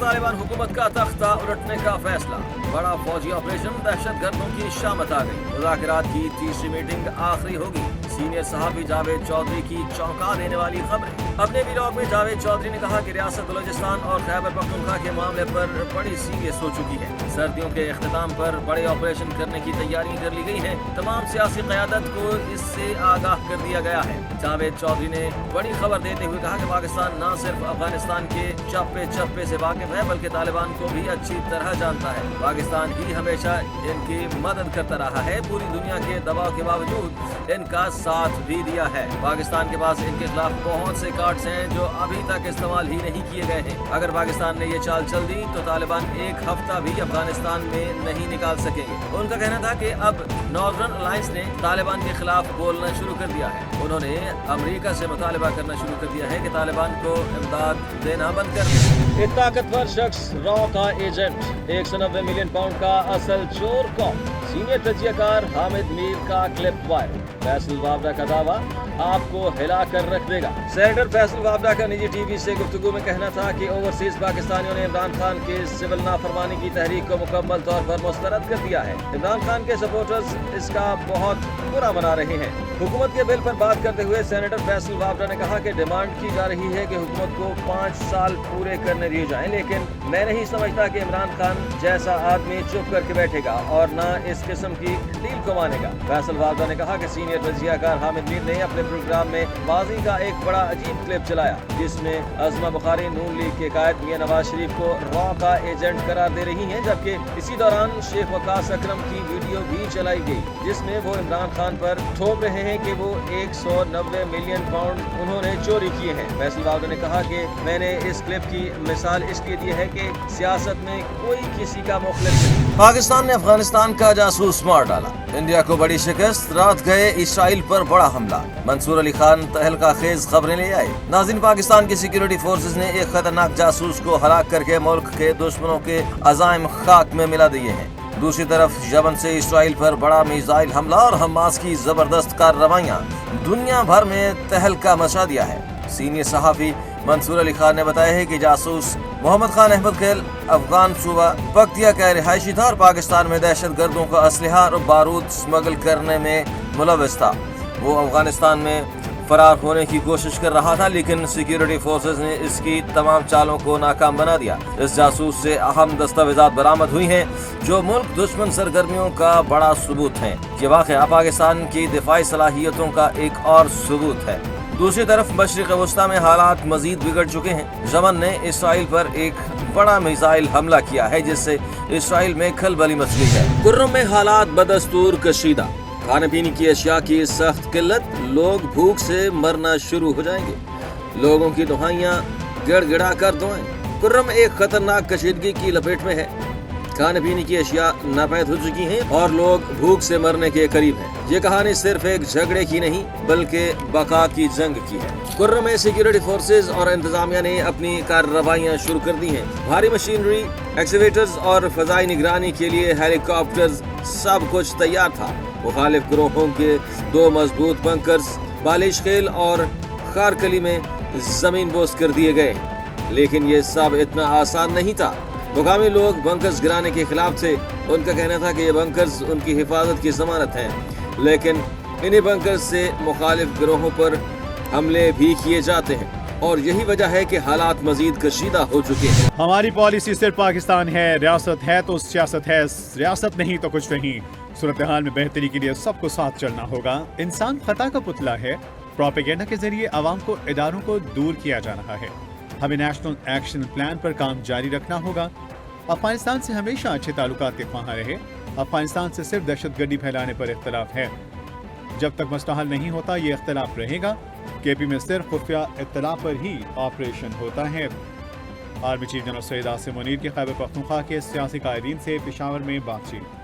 तालिबान हुकूमत का तख्ता उलटने का फैसला। बड़ा फौजी ऑपरेशन, दहशत गर्दों की शामत आ गई। मुज़ाकरात की तीसरी मीटिंग आखिरी होगी। सीनियर सहाफ़ी जावेद चौधरी की चौंका देने वाली खबरें। अपने व्लॉग में जावेद चौधरी ने कहा कि रियासत बलोचिस्तान और खैबर पख्तूनख्वा के मामले पर बड़ी सीरियस हो चुकी है। सर्दियों के इख्तिताम पर बड़े ऑपरेशन करने की तैयारी कर ली गई है। तमाम सियासी क़यादत को इससे आगाह कर दिया गया है। जावेद चौधरी ने बड़ी खबर देते हुए कहा कि पाकिस्तान न सिर्फ अफगानिस्तान के चप्पे चप्पे से वाकिफ है, बल्कि तालिबान को भी अच्छी तरह जानता है। पाकिस्तान ही हमेशा इनकी मदद करता रहा है। पूरी दुनिया के दबाव के बावजूद इनका साथ भी दिया है। पाकिस्तान के पास इनके खिलाफ बहुत से कार्ड्स हैं जो अभी तक इस्तेमाल ही नहीं किए गए हैं। अगर पाकिस्तान ने ये चाल चल दी तो तालिबान एक हफ्ता भी अफगानिस्तान में नहीं निकाल सकेंगे। उनका कहना था कि अब नॉर्दर्न अलायंस ने तालिबान के खिलाफ बोलना शुरू कर दिया है। उन्होंने अमेरिका से मुतालबा करना शुरू कर दिया है कि तालिबान को इमदाद देना बंद कर दे। एक ताकतवर शख्स रॉ का एजेंट, 190 मिलियन पाउंड का असल चोर कौन? सीनियर तजियाकार हामिद मीर का क्लिप वायरल। फैसल वावड़ा का दावा आपको हिला कर रख देगा। सेनेटर फैसल वावड़ा का निजी टीवी से गुफ्तगू में कहना था कि ओवरसीज पाकिस्तानियों ने इमरान खान के सिविल नाफरमानी की तहरीक को मुकम्मल तौर पर मुस्तरद कर दिया है। इमरान खान के सपोर्टर्स इसका बहुत बुरा मना रहे हैं। हुकूमत के बिल पर बात करते हुए सेनेटर फैसल वावड़ा ने कहा कि डिमांड की जा रही है कि हुकूमत को 5 साल पूरे करने दिए जाएं, लेकिन मैं नहीं समझता कि इमरान खान जैसा आदमी चुप करके बैठेगा और न इस किस्म की डील को मानेगा। फैसल वावड़ा ने कहा कि सीनियर तजियाकार हामिद मीर ने अपने प्रोग्राम में बाजी का एक बड़ा अजीब क्लिप चलाया, जिसमें अज़मा बुखारी नून लीग के कायद मियां नवाज शरीफ को रॉ का एजेंट करार दे रही हैं, जबकि इसी दौरान शेख वकास अकरम की वीडियो भी चलाई गई, जिसमें वो इमरान खान पर ठोक रहे हैं कि वो 190 मिलियन पाउंड उन्होंने चोरी किए हैं। फैसल वावड़ा ने कहा कि मैंने इस क्लिप की मिसाल इसलिए दी है कि सियासत में कोई किसी का मुखलिफ नहीं। पाकिस्तान ने अफगानिस्तान का जासूस मार डाला। इंडिया को बड़ी शिकस्त। रात गए इसराइल पर बड़ा हमला। मंसूर अली खान तहलका खेज खबरें ले आए। नाज़रीन, पाकिस्तान की सिक्योरिटी फोर्सेज ने एक खतरनाक जासूस को हलाक करके मुल्क के दुश्मनों के अज़ाइम खाक में मिला दिए हैं। दूसरी तरफ यमन से इसराइल पर बड़ा मिसाइल हमला और हमास की जबरदस्त कार्रवाइयां दुनिया भर में तहलका मचा दिया है। सीनियर सहाफ़ी मंसूर अली खान ने बताया है कि जासूस मोहम्मद खान अहमद खेल अफगान सूबा पक्तिया का रिहायशी था और पाकिस्तान में दहशत गर्दों का असलहा और बारूद स्मगल करने में मुलव्वस था। वो अफगानिस्तान में फरार होने की कोशिश कर रहा था, लेकिन सिक्योरिटी फोर्सेज ने इसकी तमाम चालों को नाकाम बना दिया। इस जासूस से अहम दस्तावेजात बरामद हुई हैं जो मुल्क दुश्मन सरगर्मियों का बड़ा सबूत हैं। ये वाक़या पाकिस्तान की दिफाई सलाहियतों का एक और सबूत है। दूसरी तरफ मशरिक़ वस्ता में हालात मजीद बिगड़ चुके हैं। यमन ने इसराइल पर एक बड़ा मिसाइल हमला किया है, जिससे इसराइल में खलबली मच गई है। कुर्रम में हालात बदस्तूर कशीदा। खाने पीने की अशिया की सख्त किल्लत। लोग भूख से मरना शुरू हो जाएंगे। लोगों की दुआएं गिड़गिड़ा कर दुआएं। कुर्रम एक खतरनाक कशीदगी की लपेट में है। खाने पीने की अशिया नापैद हो चुकी हैं और लोग भूख से मरने के करीब हैं। ये कहानी सिर्फ एक झगड़े की नहीं, बल्कि बका की जंग की है। कुर्रम में सिक्योरिटी फोर्सेज और इंतजामिया ने अपनी कार्रवाइयां शुरू कर दी हैं। भारी मशीनरी, एक्सीवेटर्स और फजाई निगरानी के लिए हेलीकॉप्टर्स, सब कुछ तैयार था। मुखालिफ ग्रोहों के 2 मजबूत बंकर्स बालिश खेल और खारकली में जमीन बोस कर दिए गए, लेकिन ये सब इतना आसान नहीं था। मुकामी लोग बंकर्स गिराने के खिलाफ थे। उनका कहना था कि ये बंकर्स उनकी हिफाजत की जमानत हैं, लेकिन इन्हीं बंकर्स से मुखालिफ गिरोहों पर हमले भी किए जाते हैं और यही वजह है कि हालात मजीद कशीदा हो चुके हैं। हमारी पॉलिसी सिर्फ पाकिस्तान है, रियासत है तो सियासत है, रियासत नहीं तो कुछ नहीं। सूरत हाल में बेहतरी के लिए सबको साथ चलना होगा। इंसान खता का पुतला है। प्रोपेगेंडा के जरिए आवाम को इदारों को दूर किया जा रहा है। हमें नेशनल एक्शन प्लान पर काम जारी रखना होगा। अफगानिस्तान से हमेशा अच्छे ताल्लुकात के ख्वाह रहे। अफगानिस्तान से सिर्फ दहशतगर्दी फैलाने पर इख्तलाफ है। जब तक मसला हल नहीं होता ये इख्तलाफ रहेगा। केपी में सिर्फ खुफिया इत्तला पर ही ऑपरेशन होता है। Army chief general Syed Asim Munir की खैबर पख्तूनख्वा के सियासी कायदीन से पेशावर में बातचीत।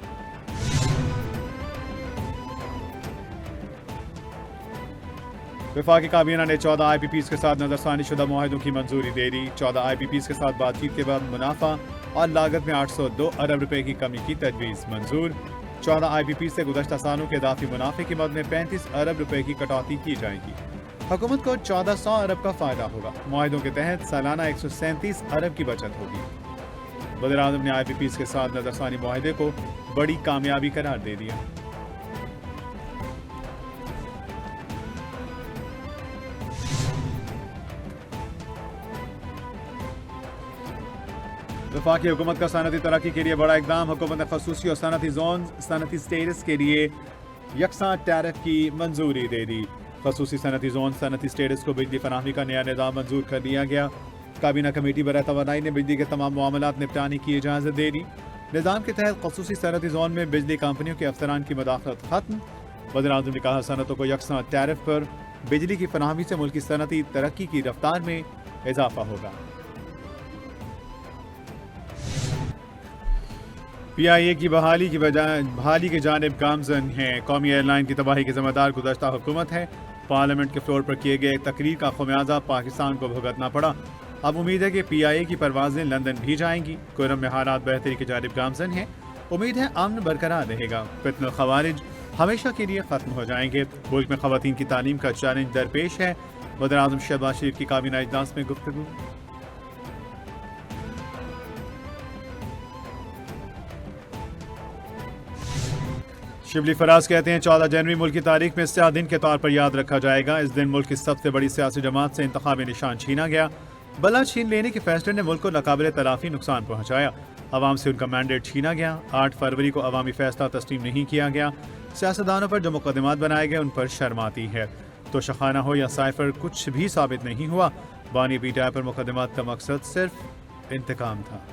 वफाकी काबीना ने 14 IPPs के साथ नजरसानी शुदा मुआहदों की मंजूरी दे दी। 14 IPPs के साथ बातचीत के बाद मुनाफा और लागत में 802 अरब रुपए की कमी की तजवीज़ मंजूर। 14 IPPs से गुज़श्ता सालों के इजाफी मुनाफे की मद में 35 अरब रुपए की कटौती की जाएगी। हुकूमत को 1400 अरब का फायदा होगा। मुआहदों के तहत सालाना 137 अरब की बचत होगी। वज़ीर आज़म ने IPPs के साथ नज़रसानी मुआहदे को बड़ी कामयाबी करार दे दिया। वफाकी हुकूमत का सनती तरक्की के लिए बड़ा इकदाम। हुकूमत ने खसूसी और सनती जोन सनती स्टेटस के लिए यकसा टैरिफ की मंजूरी दे दी। खसूसी सनती जोन सनती स्टेटस को बिजली फराहमी का नया निज़ाम मंजूर कर दिया गया। काबीना कमेटी बराए तवानाई ने बिजली के तमाम मामलात निपटाने की इजाज़त दे दी। निज़ाम के तहत खसूसी सनती जोन में बिजली कंपनियों के अफसरान की मदाखलत खत्म। वज़ीर आज़म ने कहा, सनतों को यकसा टैरिफ पर बिजली की फराहमी से मुल्क की सनती तरक्की की रफ्तार में इजाफा होगा। PIA की बहाली की जानिब गामजन है। कौमी एयरलाइन की तबाही के ज़िम्मेदार गुज़श्ता हुकूमत है। पार्लियामेंट के फ्लोर पर किए गए तकरीर का खमियाजा पाकिस्तान को भुगतना पड़ा। अब उम्मीद है कि PIA की परवाजें लंदन भी जाएंगी। कोरम में हालात बेहतरी की जानिब गामजन है। उम्मीद है अमन बरकरार रहेगा। फितनल खवारिज हमेशा के लिए ख़त्म हो जाएंगे। मुल्क में ख़वातीन की तालीम का चैलेंज दरपेश है। वज़ीर आज़म शहबाज शरीफ की काबीना इजलास में गुफ्तगू। शिबली फराज कहते हैं, 14 जनवरी मुल्क की तारीख में स्याह दिन के तौर पर याद रखा जाएगा। इस दिन मुल्क की सबसे बड़ी सियासी जमात से इंतखाबी निशान छीना गया। बल्ला छीन लेने के फैसले ने मुल्क को नाकाबिले तलाफी नुकसान पहुंचाया। आवाम से उनका मैंडेट छीना गया। 8 फरवरी को अवामी फैसला तस्लीम नहीं किया गया। सियासतदानों पर जो मुकदमात बनाए गए उन पर शर्म आती है। तो शखाना हो या साइफर, कुछ भी साबित नहीं हुआ। बानी PTI पर मुकदमात का मकसद सिर्फ इंतकाम था।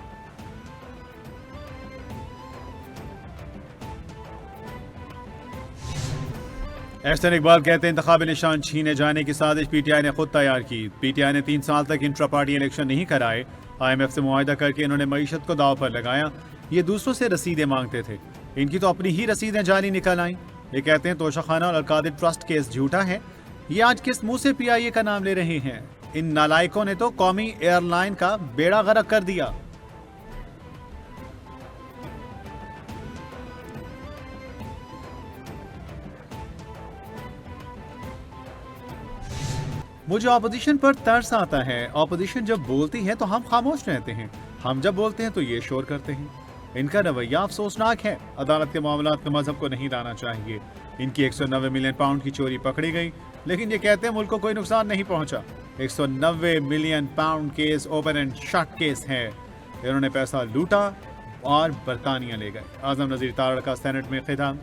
एहसन इकबाल कहते हैं, इंतखाबी निशान छीने जाने की साजिश PTI ने खुद तैयार की। PTI ने 3 साल तक इंट्रा पार्टी इलेक्शन नहीं कराए। IMF से मुआहिदा करके इन्होंने मईशत को दाव पर लगाया। ये दूसरों से रसीदें मांगते थे। इनकी तो अपनी ही रसीदें जाली निकल आईं। ये कहते हैं तोशाखाना और अलकादिर ट्रस्ट केस झूठा है। ये आज किस मुंह से PIA का नाम ले रहे हैं? इन नालायकों ने तो कौमी एयरलाइन का बेड़ा गर्क कर दिया। मुझे अपोजिशन पर तरस आता है। अपोजिशन जब बोलती है तो हम खामोश रहते हैं, हम जब बोलते हैं तो ये शोर करते हैं। इनका रवैया अफसोसनाक है। अदालत के मामलात में मजहब को नहीं लाना चाहिए। इनकी 190 मिलियन पाउंड की चोरी पकड़ी गई, लेकिन ये कहते हैं मुल्क को कोई नुकसान नहीं पहुंचा। 190 million pound case open and shut case है। इन्होंने पैसा लूटा और बरतानिया ले गए। आजम नजीर तारड़ का सेनेट में खिताब।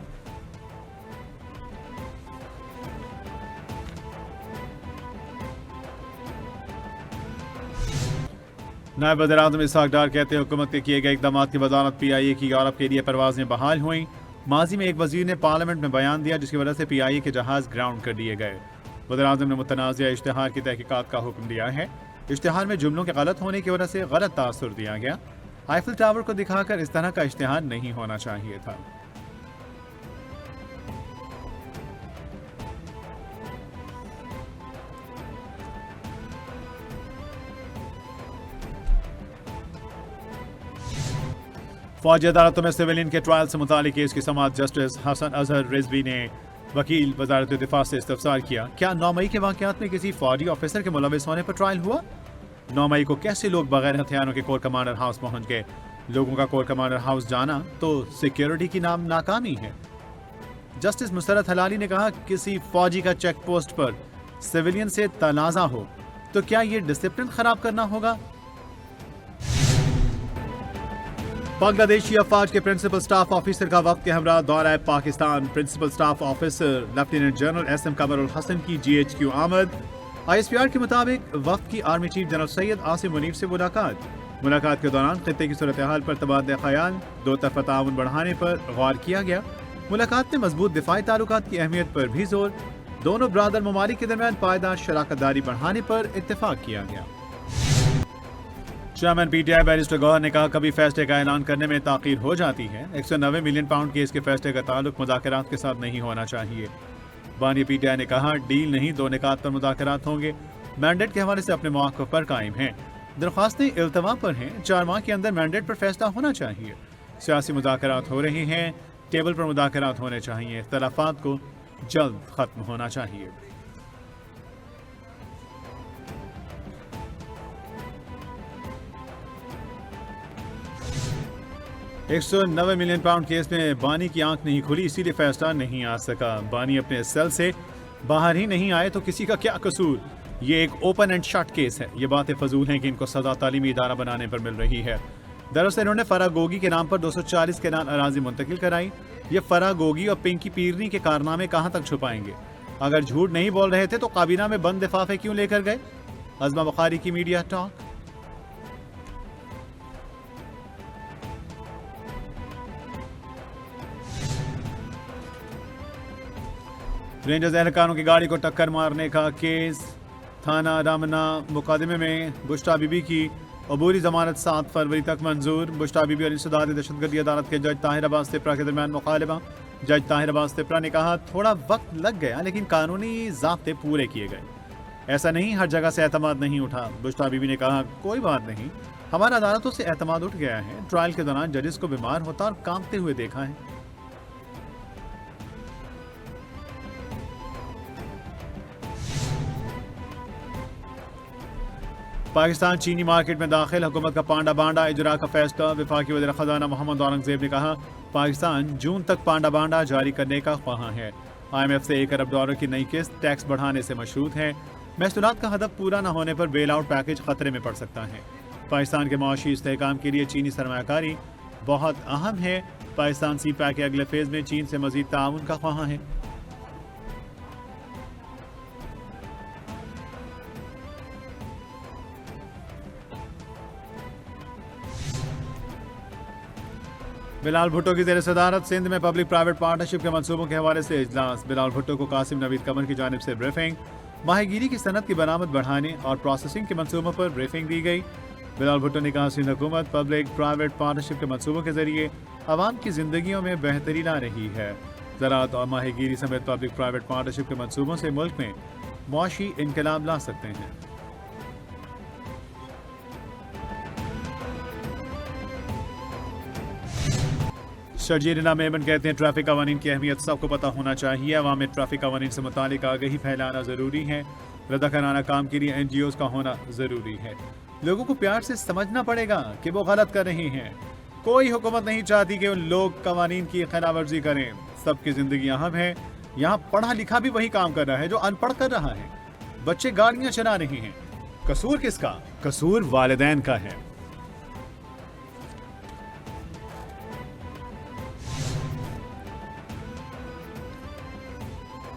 नायब वज़ीर आज़म इसहाक डार कहते हैं, हुकूमत के किए गए इक़दाम की वज़ारत PIA की यूरोप के लिए परवाजें बहाल हुई। माजी में एक वज़ीर ने पार्लियामेंट में बयान दिया जिसकी वजह से PIA के जहाज़ ग्राउंड कर दिए गए। वज़ीर आज़म ने मुतनाज़िया इश्तिहार की तहकीकात का हुक्म दिया है। इश्तिहार में जुमलों के गलत होने की वजह से गलत तासुर दिया गया। आईफिल टावर को दिखाकर इस तरह का इश्तिहार नहीं होना चाहिए था। फौजी अदालतों में सिविलियन के ट्रायल से मुतालिक केस की समाअत जस्टिस हसन अजहर रिजवी ने वकील वजारत दिफा से इस्तफसार किया। क्या 9 मई के वाक़यात में किसी फौजी ऑफिसर के मुलविस होने पर ट्रायल हुआ? 9 मई को कैसे लोग बगैर हथियारों के कोर कमांडर हाउस पहुंच गए? लोगों का कोर कमांडर हाउस जाना तो सिक्योरिटी की नाम नाकामी है। जस्टिस मुसरत हलाली ने कहा, किसी फौजी का चेक पोस्ट पर सिविलियन से तनाज़ा हो तो क्या ये डिसिप्लिन खराब करना होगा? बांग्लादेशी अफवाज के प्रिंसिपल स्टाफ ऑफिसर का वक्त के हमरा दौरा Pakistan. Principal staff officer lieutenant general SM Qamrul Hasan की GHQ आमद। ISPR के मुताबिक वक्त की army chief general Syed Asim Munir से मुलाकात के दौरान खित्ते की सूरत हाल पर तबादला ख्याल, दो तरफा ताउन बढ़ाने पर गौर किया गया। मुलाकात में मजबूत दिफाई ताल्लुकात की अहमियत पर भी जोर, दोनों ब्रादर ममालिक के दरमियान पायदार शराकतदारी बढ़ाने पर इत्तेफाक किया गया। चेयरमैन PTI बैरिस्टर गौहर ने कहा, कभी फैसले का ऐलान करने में ताख़ीर हो जाती है। 190 मिलियन पाउंड केस के फैसले का ताल्लुक मुज़ाकरात के साथ नहीं होना चाहिए। बानी PTI ने कहा, डील नहीं, 2 निकात पर मुज़ाकरात होंगे। मैंडेट के हवाले से अपने मौक़िफ़ पर कायम हैं। दरख्वास्तें इल्तवा पर हैं। 4 माह के अंदर मैंडेट पर फैसला होना चाहिए। सियासी मुज़ाकरात हो रहे हैं, टेबल पर मुज़ाकरात होने चाहिए। इख्तलाफात को जल्द ख़त्म होना चाहिए। 190 ملین پاؤنڈ کیس میں بانی کی آنکھ نہیں کھلی، اسی لیے فیصلہ نہیں آ سکا۔ بانی اپنے سیل سے باہر ہی نہیں آئے تو کسی کا کیا قصور؟ یہ ایک اوپن اینڈ شٹ کیس ہے۔ یہ باتیں فضول ہیں کہ ان کو سزا تعلیمی ادارہ بنانے پر مل رہی ہے۔ دراصل انہوں نے فرح گوگی کے نام پر 240 کنال اراضی منتقل کرائی۔ یہ فرح گوگی اور پنکی پیرنی کے کارنامے کہاں تک چھپائیں گے؟ اگر جھوٹ نہیں بول رہے تھے تو کابینہ میں بند لفافے کیوں لے کر گئے؟ عظمہ بخاری کی میڈیا ٹاک۔ رینجرز اہلکاروں کی گاڑی کو ٹکر مارنے کا کیس تھانہ رامنا مقدمے میں بشرا بی بی کی عبوری ضمانت 7 فروری تک منظور۔ بشرا بی بی اور انسداد دہشت گردی عدالت کے جج طاہر عباس تپرا کے درمیان مخالفہ۔ جج طاہر عباس تپرا نے کہا تھوڑا وقت لگ گیا لیکن قانونی ضابطے پورے کیے گئے، ایسا نہیں ہر جگہ سے اعتماد نہیں اٹھا۔ بشرا بی بی نے کہا کوئی بات نہیں، ہمارا عدالتوں سے اعتماد اٹھ گیا ہے۔ ٹرائل کے دوران ججز کو بیمار ہوتا اور کانپتے ہوئے دیکھا ہے۔ پاکستان چینی مارکیٹ میں داخل، حکومت کا پانڈا بانڈا اجرا کا فیصلہ۔ وفاقی وزیر خزانہ محمد اورنگزیب نے کہا پاکستان جون تک پانڈا بانڈا جاری کرنے کا خواہاں ہے۔ IMF سے $1 ارب کی نئی قسط ٹیکس بڑھانے سے مشروط ہے۔ محصولات کا ہدف پورا نہ ہونے پر بیل آؤٹ پیکج خطرے میں پڑ سکتا ہے۔ پاکستان کے معاشی استحکام کے لیے چینی سرمایہ کاری بہت اہم ہے۔ پاکستان سی پیک کے اگلے فیز میں چین سے مزید تعاون کا خواہاں ہے۔ بلال بھٹو کی زیر صدارت سندھ میں پبلک پرائیویٹ پارٹنرشپ کے منصوبوں کے حوالے سے اجلاس۔ بلال بھٹو کو قاسم نوید قمر کی جانب سے بریفنگ۔ ماہی گیری کی صنعت کی برآمد بڑھانے اور پروسیسنگ کے منصوبوں پر بریفنگ دی گئی۔ بلال بھٹو نے کہا سندھ حکومت پبلک پرائیویٹ پارٹنرشپ کے منصوبوں کے ذریعے عوام کی زندگیوں میں بہتری لا رہی ہے۔ زراعت اور ماہی گیری سمیت پبلک پرائیویٹ پارٹنرشپ کے منصوبوں سے ملک میں معاشی انقلاب لا سکتے ہیں۔ شرجیل میمن کہتے ہیں ٹریفک قوانین کی اہمیت سب کو پتہ ہونا چاہیے، عوام میں ٹریفک قوانین سے متعلق آگہی پھیلانا ضروری ہے، رضاکارانہ کام کے لیے NGOs کا ہونا ضروری ہے۔ لوگوں کو پیار سے سمجھنا پڑے گا کہ وہ غلط کر رہے ہیں۔ کوئی حکومت نہیں چاہتی کہ ان لوگ قوانین کی خلاف ورزی کریں۔ سب کی زندگی اہم ہے۔ یہاں پڑھا لکھا بھی وہی کام کر رہا ہے جو ان پڑھ کر رہا ہے۔ بچے گاڑیاں چلا رہے ہیں، قصور کس کا؟ قصور والدین کا ہے۔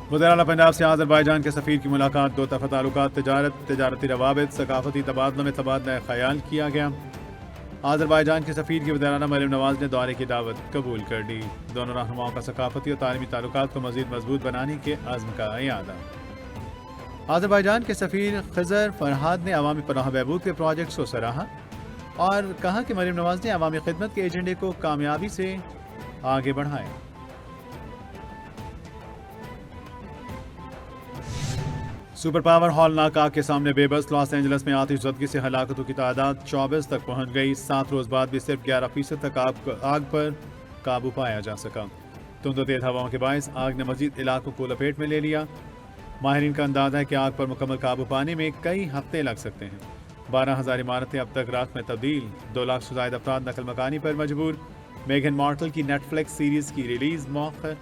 وزیر اعلیٰ پنجاب سے آذربائیجان کے سفیر کی ملاقات۔ دو طرفہ تعلقات، تجارتی روابط، ثقافتی تبادلوں میں تبادلہ خیال کیا گیا۔ آذربائیجان کے سفیر کی وزیر اعلیٰ مریم نواز نے دورے کی دعوت قبول کر لی۔ دونوں رہنماؤں کا ثقافتی اور تعلیمی تعلقات کو مزید مضبوط بنانے کے عزم کا اعادہ۔ آذربائیجان کے سفیر خضر فرحاد نے عوامی پناہ بہبود کے پروجیکٹس کو سراہا اور کہا کہ مریم نواز نے عوامی خدمت کے ایجنڈے کو کامیابی سے آگے بڑھایا۔ سپر پاور ہال ناکا کے سامنے بے بس، لاس اینجلس میں آتش زدگی سے ہلاکتوں کی تعداد 24 تک پہنچ گئی۔ 7 روز بعد بھی صرف 11% تک آگ پر قابو پایا جا سکا۔ تند و تیز ہواؤں کے باعث آگ نے مزید علاقوں کو لپیٹ میں لے لیا۔ ماہرین کا اندازہ ہے کہ آگ پر مکمل قابو پانے میں کئی ہفتے لگ سکتے ہیں۔ 12,000 عمارتیں اب تک راکھ میں تبدیل، 2 لاکھ سے زائد افراد نقل مکانی پر مجبور۔ میگن مارکل کی نیٹ فلکس سیریز کی ریلیز موخر۔